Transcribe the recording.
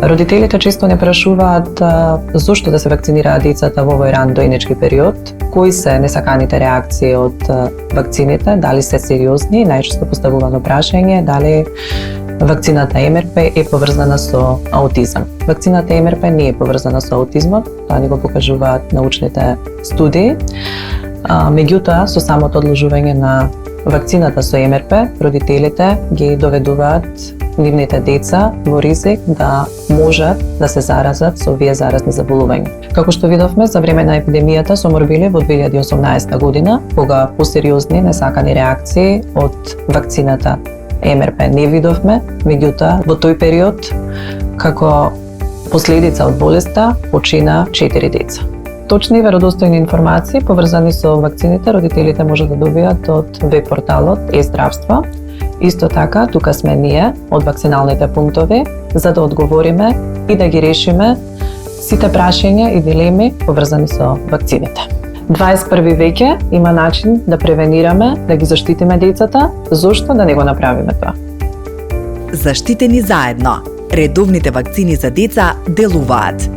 Родителите често не прашуваат зошто да се вакцинираат децата во овој ран дојнечки период, кои се несаканите реакции од вакцините, дали се сериозни, најчесто поставувано прашање, дали вакцината МРП е поврзана со аутизам. Вакцината МРП не е поврзана со аутизмот, тоа не го покажуваат научните студии. Меѓутоа, со самото одложување на вакцината со МРП, родителите ги доведуваат нивните деца во ризик да можат да се заразат со овие заразни заболувања. Како што видовме за време на епидемијата со морбили во 2018 година, кога посериозни несакани реакции од вакцината МРП не видовме, меѓутоа во тој период како последица од болеста почина 4 деца. Точни и веродостојни информации поврзани со вакцините родителите може да добијат од веб-порталот e-здравство. Исто така, тука сме ние од вакциналните пунктови за да одговориме и да ги решиме сите прашања и дилеми поврзани со вакцините. 21 веќе има начин да превенираме, да ги заштитиме децата, зошто да не го направиме тоа? Заштитени заедно. Редовните вакцини за деца делуваат.